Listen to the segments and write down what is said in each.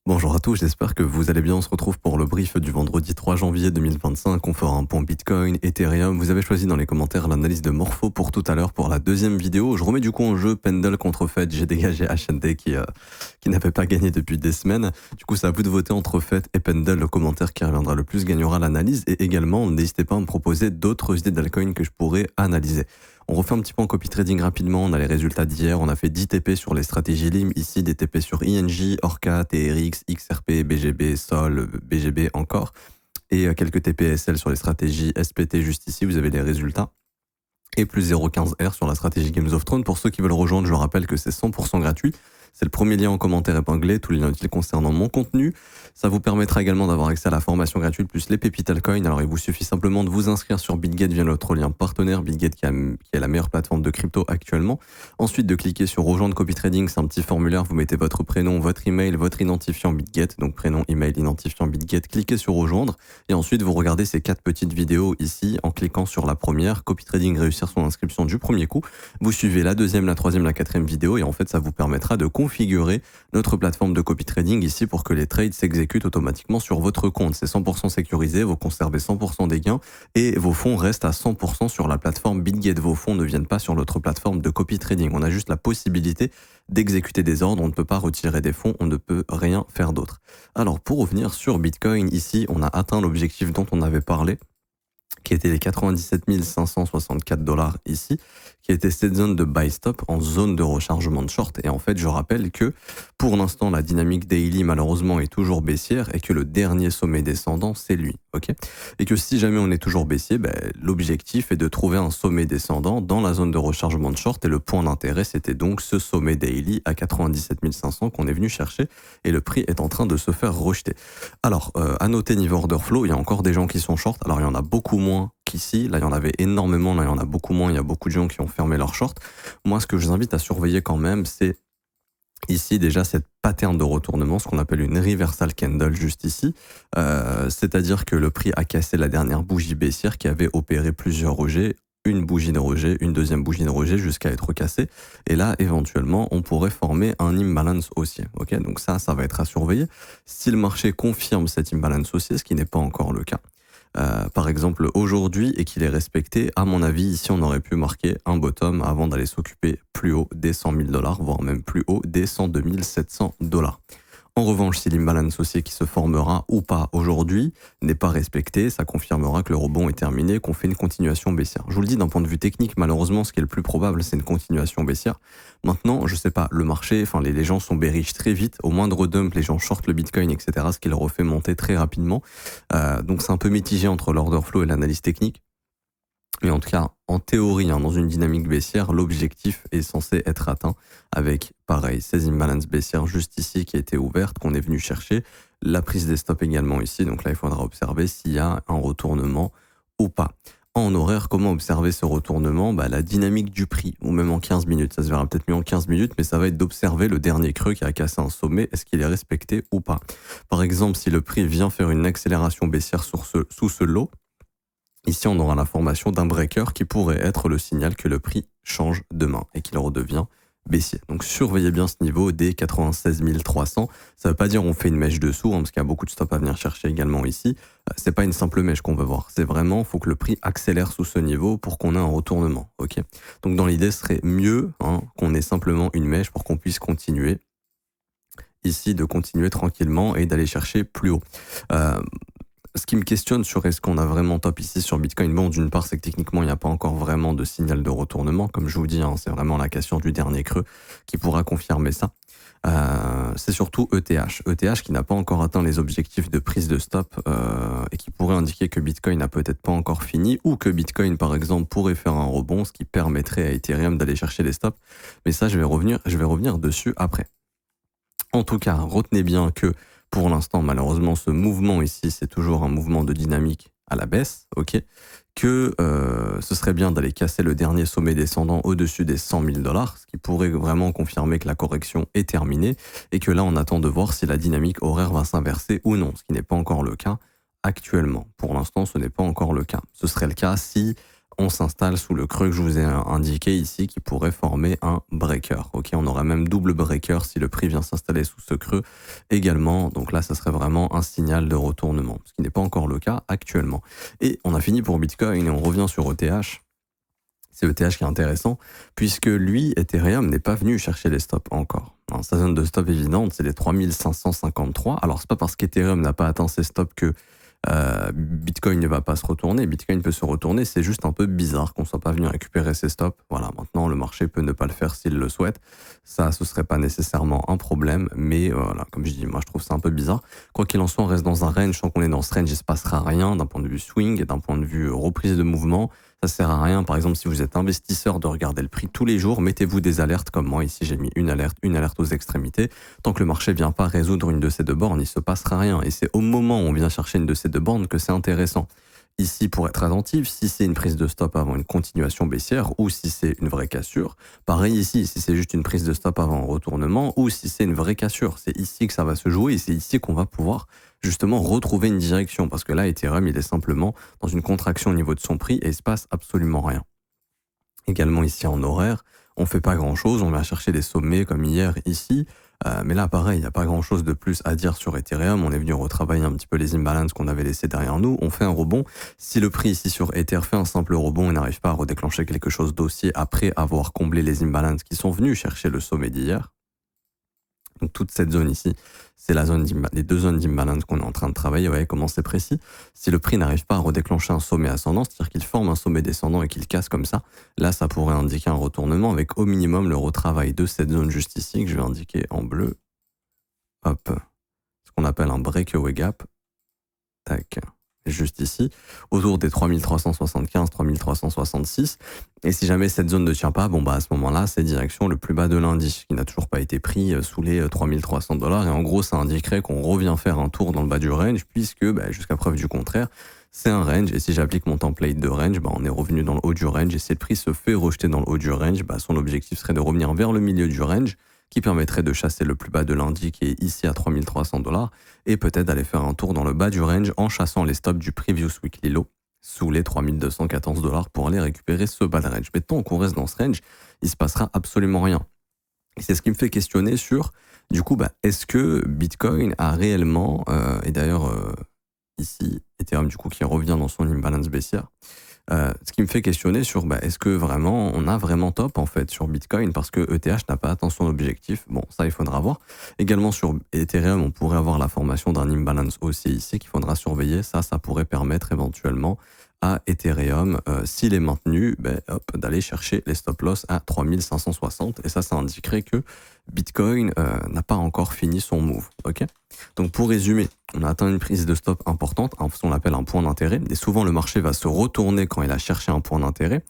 Bonjour à tous, j'espère que vous allez bien. On se retrouve pour le brief du vendredi 3 janvier 2025. On fera un point Bitcoin, Ethereum. Vous avez choisi dans les commentaires l'analyse de Morpho pour tout à l'heure pour la deuxième vidéo. Je remets du coup en jeu Pendle contre Fed. J'ai dégagé HND qui n'avait pas gagné depuis des semaines. Du coup, c'est à vous de voter entre Fed et Pendle. Le commentaire qui reviendra le plus gagnera l'analyse. Et également, n'hésitez pas à me proposer d'autres idées d'altcoins que je pourrais analyser. On refait un petit peu en copy trading rapidement. On a les résultats d'hier. On a fait 10 TP sur les stratégies LIM. Ici, des TP sur INJ, Orca, TRX, XRP, BGB, Sol, BGB encore. Et quelques TPSL sur les stratégies SPT juste ici. Vous avez les résultats. Et plus 0,15R sur la stratégie Games of Thrones. Pour ceux qui veulent rejoindre, je rappelle que c'est 100% gratuit. C'est le premier lien en commentaire épinglé, tous les liens utiles concernant mon contenu. Ça vous permettra également d'avoir accès à la formation gratuite plus les pépites altcoin. Alors il vous suffit simplement de vous inscrire sur BitGet via notre lien partenaire, BitGet qui est la meilleure plateforme de crypto actuellement. Ensuite de cliquer sur rejoindre copy trading, c'est un petit formulaire, vous mettez votre prénom, votre email, votre identifiant BitGet, donc prénom, email, identifiant BitGet, cliquez sur rejoindre et ensuite vous regardez ces 4 petites vidéos ici en cliquant sur la première, copy trading, réussir son inscription du premier coup. Vous suivez la deuxième, la troisième, la quatrième vidéo et en fait ça vous permettra de configurer notre plateforme de copy trading ici pour que les trades s'exécutent automatiquement sur votre compte. C'est 100% sécurisé, vous conservez 100% des gains et vos fonds restent à 100% sur la plateforme BitGet. Vos fonds ne viennent pas sur notre plateforme de copy trading. On a juste la possibilité d'exécuter des ordres, on ne peut pas retirer des fonds, on ne peut rien faire d'autre. Alors pour revenir sur Bitcoin, ici on a atteint l'objectif dont on avait parlé, qui était les 97 564 $ ici, qui était cette zone de buy stop en zone de rechargement de short. Et en fait, je rappelle que pour l'instant, la dynamique daily, malheureusement, est toujours baissière et que le dernier sommet descendant, c'est lui. Ok. Et que si jamais on est toujours baissier, l'objectif est de trouver un sommet descendant dans la zone de rechargement de short. Et le point d'intérêt, c'était donc ce sommet daily à 97 500 qu'on est venu chercher. Et le prix est en train de se faire rejeter. Alors, à noter niveau order flow, il y a encore des gens qui sont short. Alors, il y en a beaucoup moins qu'ici. Là, il y en avait énormément. Là, il y en a beaucoup moins. Il y a beaucoup de gens qui ont fermé leur short. Moi, ce que je vous invite à surveiller quand même, c'est ici déjà cette pattern de retournement, ce qu'on appelle une reversal candle juste ici. C'est-à-dire que le prix a cassé la dernière bougie baissière qui avait opéré plusieurs rejets, une bougie de rejet, une deuxième bougie de rejet jusqu'à être cassée. Et là, éventuellement, on pourrait former un imbalance haussier. Ok, donc ça va être à surveiller. Si le marché confirme cet imbalance haussier, ce qui n'est pas encore le cas, par exemple aujourd'hui, et qu'il est respecté, à mon avis, ici on aurait pu marquer un bottom avant d'aller s'occuper plus haut des 100 000 $, voire même plus haut des 102 700 $. En revanche, si l'imbalance haussier qui se formera ou pas aujourd'hui n'est pas respecté, ça confirmera que le rebond est terminé, qu'on fait une continuation baissière. Je vous le dis d'un point de vue technique, malheureusement, ce qui est le plus probable, c'est une continuation baissière. Maintenant, je sais pas, le marché, les gens sont bearish très vite. Au moindre dump, les gens shortent le Bitcoin, etc., ce qui le refait monter très rapidement. Donc c'est un peu mitigé entre l'order flow et l'analyse technique. Mais en tout cas, en théorie, dans une dynamique baissière, l'objectif est censé être atteint avec, pareil, ces imbalances baissières juste ici qui étaient ouvertes, qu'on est venu chercher, la prise des stops également ici. Donc là, il faudra observer s'il y a un retournement ou pas. En horaire, comment observer ce retournement ? La dynamique du prix, ou même en 15 minutes. Ça se verra peut-être mieux en 15 minutes, mais ça va être d'observer le dernier creux qui a cassé un sommet. Est-ce qu'il est respecté ou pas ? Par exemple, si le prix vient faire une accélération baissière sous ce lot, ici, on aura la formation d'un breaker qui pourrait être le signal que le prix change demain et qu'il redevient baissier. Donc surveillez bien ce niveau des 96 300. Ça veut pas dire on fait une mèche dessous, parce qu'il y a beaucoup de stops à venir chercher également ici. C'est pas une simple mèche qu'on veut voir. C'est vraiment, faut que le prix accélère sous ce niveau pour qu'on ait un retournement. Ok. Donc dans l'idée, ce serait mieux qu'on ait simplement une mèche pour qu'on puisse continuer ici, de continuer tranquillement et d'aller chercher plus haut. Ce qui me questionne sur est-ce qu'on a vraiment top ici sur Bitcoin, bon, d'une part, c'est que techniquement, il n'y a pas encore vraiment de signal de retournement. Comme je vous dis, c'est vraiment la cassure du dernier creux qui pourra confirmer ça. C'est surtout ETH qui n'a pas encore atteint les objectifs de prise de stop et qui pourrait indiquer que Bitcoin n'a peut-être pas encore fini ou que Bitcoin, par exemple, pourrait faire un rebond, ce qui permettrait à Ethereum d'aller chercher les stops. Mais ça, je vais revenir dessus après. En tout cas, retenez bien que pour l'instant, malheureusement, ce mouvement ici, c'est toujours un mouvement de dynamique à la baisse, ok, que ce serait bien d'aller casser le dernier sommet descendant au-dessus des 100 000 $, ce qui pourrait vraiment confirmer que la correction est terminée et que là, on attend de voir si la dynamique horaire va s'inverser ou non, ce qui n'est pas encore le cas actuellement. Pour l'instant, ce n'est pas encore le cas. Ce serait le cas si on s'installe sous le creux que je vous ai indiqué ici qui pourrait former un breaker. Ok, on aurait même double breaker si le prix vient s'installer sous ce creux également. Donc là, ça serait vraiment un signal de retournement, ce qui n'est pas encore le cas actuellement. Et on a fini pour Bitcoin et on revient sur ETH. C'est ETH qui est intéressant, puisque lui, Ethereum, n'est pas venu chercher les stops encore. Alors, sa zone de stop évidente, c'est les 3553. Alors, c'est pas parce qu'Ethereum n'a pas atteint ses stops que Bitcoin ne va pas se retourner. Bitcoin peut se retourner, c'est juste un peu bizarre qu'on soit pas venu récupérer ses stops. Voilà, maintenant, le marché peut ne pas le faire s'il le souhaite. Ça, ce serait pas nécessairement un problème, mais voilà, comme je dis, moi, je trouve ça un peu bizarre. Quoi qu'il en soit, on reste dans un range. Tant qu'on est dans ce range, il se passera rien d'un point de vue swing et d'un point de vue reprise de mouvement. Ça sert à rien, par exemple, si vous êtes investisseur, de regarder le prix tous les jours, mettez-vous des alertes comme moi. Ici, j'ai mis une alerte aux extrémités. Tant que le marché vient pas résoudre une de ces deux bornes, il se passera rien. Et c'est au moment où on vient chercher une de ces deux bornes que c'est intéressant. Ici, pour être attentif, si c'est une prise de stop avant une continuation baissière ou si c'est une vraie cassure. Pareil ici, si c'est juste une prise de stop avant un retournement ou si c'est une vraie cassure. C'est ici que ça va se jouer et c'est ici qu'on va pouvoir justement retrouver une direction. Parce que là, Ethereum, il est simplement dans une contraction au niveau de son prix et il se passe absolument rien. Également ici en horaire, on fait pas grand chose, on va chercher des sommets comme hier ici. Mais là, pareil, il n'y a pas grand-chose de plus à dire sur Ethereum. On est venu retravailler un petit peu les imbalances qu'on avait laissés derrière nous. On fait un rebond. Si le prix ici sur Ether fait un simple rebond et n'arrive pas à redéclencher quelque chose d'haussier après avoir comblé les imbalances qui sont venus chercher le sommet d'hier, donc toute cette zone ici, c'est la zone les deux zones d'imbalance qu'on est en train de travailler. Vous voyez comment c'est précis. Si le prix n'arrive pas à redéclencher un sommet ascendant, c'est-à-dire qu'il forme un sommet descendant et qu'il casse comme ça, là, ça pourrait indiquer un retournement avec au minimum le retravail de cette zone juste ici, que je vais indiquer en bleu. Hop. Ce qu'on appelle un breakaway gap. Tac. Juste ici, autour des 3375, 3366. Et si jamais cette zone ne tient pas, bon bah à ce moment-là, c'est direction le plus bas de l'indice, qui n'a toujours pas été pris sous les $3300. Et en gros, ça indiquerait qu'on revient faire un tour dans le bas du range, puisque jusqu'à preuve du contraire, c'est un range. Et si j'applique mon template de range, on est revenu dans le haut du range. Et si le prix se fait rejeter dans le haut du range, son objectif serait de revenir vers le milieu du range, qui permettrait de chasser le plus bas de lundi qui est ici à $3300 et peut-être d'aller faire un tour dans le bas du range en chassant les stops du previous weekly low sous les $3214 pour aller récupérer ce bas de range. Mais tant qu'on reste dans ce range, il se passera absolument rien. Et c'est ce qui me fait questionner sur, du coup, est-ce que Bitcoin a réellement, et d'ailleurs ici, Ethereum du coup qui revient dans son imbalance baissière, ce qui me fait questionner sur est-ce que vraiment on a vraiment top en fait sur Bitcoin parce que ETH n'a pas atteint son objectif. Bon, ça il faudra voir. Également sur Ethereum, on pourrait avoir la formation d'un imbalance haussier ici qu'il faudra surveiller. Ça pourrait permettre éventuellement à Ethereum, s'il est maintenu, d'aller chercher les stop loss à 3560 et ça indiquerait que Bitcoin n'a pas encore fini son move. Ok. Donc pour résumer, on a atteint une prise de stop importante, ce qu'on appelle un point d'intérêt, et souvent le marché va se retourner quand il a cherché un point d'intérêt.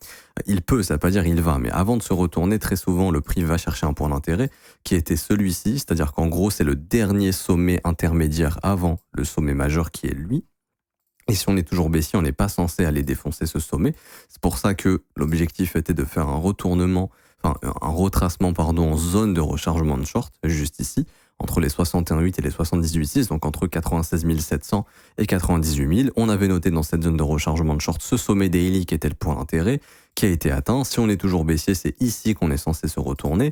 Il peut, ça ne veut pas dire il va, mais avant de se retourner, très souvent le prix va chercher un point d'intérêt qui était celui-ci, c'est-à-dire qu'en gros c'est le dernier sommet intermédiaire avant le sommet majeur qui est lui. Et si on est toujours baissier, on n'est pas censé aller défoncer ce sommet. C'est pour ça que l'objectif était de faire un retracement en zone de rechargement de short, juste ici, entre les 61,8 et les 78,6, donc entre 96 700 et 98 000. On avait noté dans cette zone de rechargement de short ce sommet daily qui était le point d'intérêt, qui a été atteint. Si on est toujours baissier, c'est ici qu'on est censé se retourner.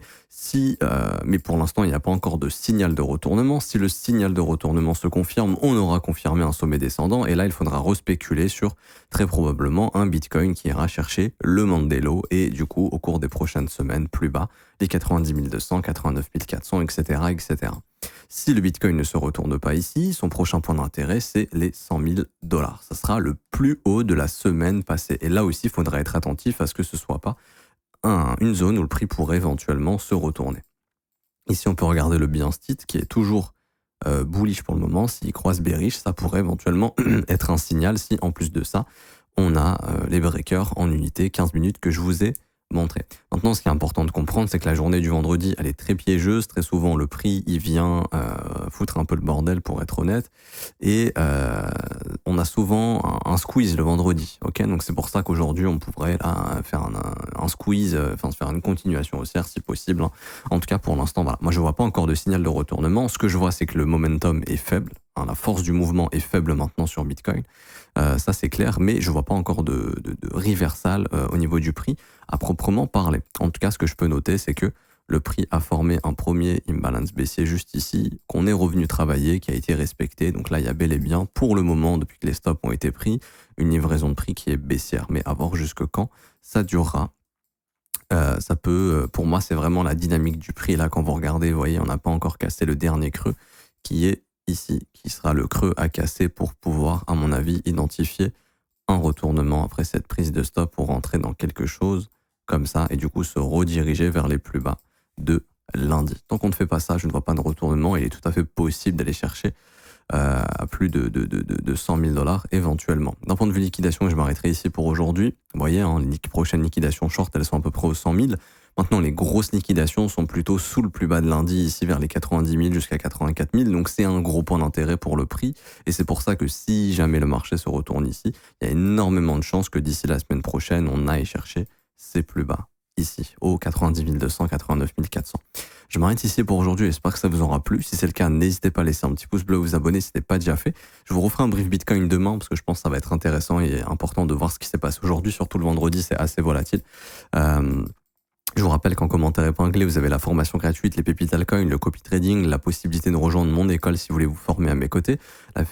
Mais pour l'instant, il n'y a pas encore de signal de retournement. Si le signal de retournement se confirme, on aura confirmé un sommet descendant. Et là, il faudra respéculer sur très probablement un Bitcoin qui ira chercher le Monday Low et du coup, au cours des prochaines semaines, plus bas, les 90 200, 89 400, etc., etc. Si le Bitcoin ne se retourne pas ici, son prochain point d'intérêt, c'est les 100 000 $. Ça sera le plus haut de la semaine passée. Et là aussi, il faudra être attentif à ce que ce ne soit pas une zone où le prix pourrait éventuellement se retourner. Ici, on peut regarder le Binance Tilt qui est toujours bullish pour le moment. S'il croise bearish, ça pourrait éventuellement être un signal si, en plus de ça, on a les breakers en unité 15 minutes que je vous ai montré. Maintenant, ce qui est important de comprendre, c'est que la journée du vendredi, elle est très piégeuse. Très souvent, le prix, il vient foutre un peu le bordel, pour être honnête. Et on a souvent un squeeze le vendredi. Ok, donc c'est pour ça qu'aujourd'hui, on pourrait faire un squeeze, se faire une continuation haussière, si possible. En tout cas, pour l'instant, voilà. Moi, je vois pas encore de signal de retournement. Ce que je vois, c'est que le momentum est faible. la force du mouvement est faible maintenant sur Bitcoin. Ça, c'est clair, mais je vois pas encore de reversal au niveau du prix à proprement parler. En tout cas, ce que je peux noter, c'est que le prix a formé un premier imbalance baissier juste ici, qu'on est revenu travailler, qui a été respecté. Donc là, il y a bel et bien, pour le moment, depuis que les stops ont été pris, une livraison de prix qui est baissière. Mais à voir jusque quand ça durera. Ça peut, pour moi, c'est vraiment la dynamique du prix. Là, quand vous regardez, vous voyez, on n'a pas encore cassé le dernier creux, qui est ici, qui sera le creux à casser pour pouvoir, à mon avis, identifier un retournement après cette prise de stop pour rentrer dans quelque chose comme ça et du coup se rediriger vers les plus bas de lundi. Tant qu'on ne fait pas ça, je ne vois pas de retournement. Il est tout à fait possible d'aller chercher à plus de 100 000 dollars éventuellement. D'un point de vue liquidation, je m'arrêterai ici pour aujourd'hui. Vous voyez, les prochaines liquidations short, elles sont à peu près aux 100 000. Maintenant, les grosses liquidations sont plutôt sous le plus bas de lundi, ici vers les 90 000 jusqu'à 84 000. Donc c'est un gros point d'intérêt pour le prix. Et c'est pour ça que si jamais le marché se retourne ici, il y a énormément de chances que d'ici la semaine prochaine, on aille chercher ces plus bas ici, aux 90 200, 89 400. Je m'arrête ici pour aujourd'hui, j'espère que ça vous aura plu. Si c'est le cas, n'hésitez pas à laisser un petit pouce bleu, vous abonner si ce n'est pas déjà fait. Je vous referai un brief Bitcoin demain parce que je pense que ça va être intéressant et important de voir ce qui s'est passé aujourd'hui, surtout le vendredi, c'est assez volatile. Je vous rappelle qu'en commentaire épinglé, vous avez la formation gratuite, les pépites altcoin, le copy trading, la possibilité de rejoindre mon école si vous voulez vous former à mes côtés.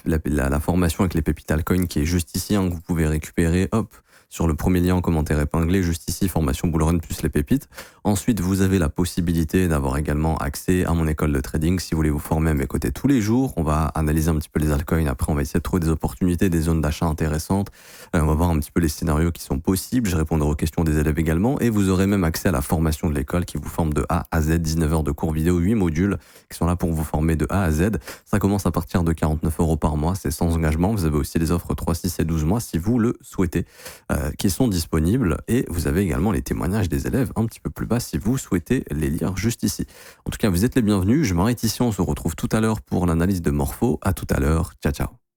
La formation avec les pépites altcoin qui est juste ici, que vous pouvez récupérer, hop, sur le premier lien en commentaire épinglé, juste ici, formation bullrun plus les pépites. Ensuite, vous avez la possibilité d'avoir également accès à mon école de trading si vous voulez vous former à mes côtés tous les jours. On va analyser un petit peu les altcoins. Après, on va essayer de trouver des opportunités, des zones d'achat intéressantes. On va voir un petit peu les scénarios qui sont possibles. Je répondrai aux questions des élèves également. Et vous aurez même accès à la formation de l'école qui vous forme de A à Z, 19 heures de cours vidéo, 8 modules qui sont là pour vous former de A à Z. Ça commence à partir de 49 € par mois. C'est sans engagement. Vous avez aussi les offres 3, 6 et 12 mois si vous le souhaitez, qui sont disponibles. Et vous avez également les témoignages des élèves un petit peu plus bas si vous souhaitez les lire juste ici. En tout cas, vous êtes les bienvenus. Je m'arrête ici. On se retrouve tout à l'heure pour l'analyse de Morpho. À tout à l'heure. Ciao, ciao.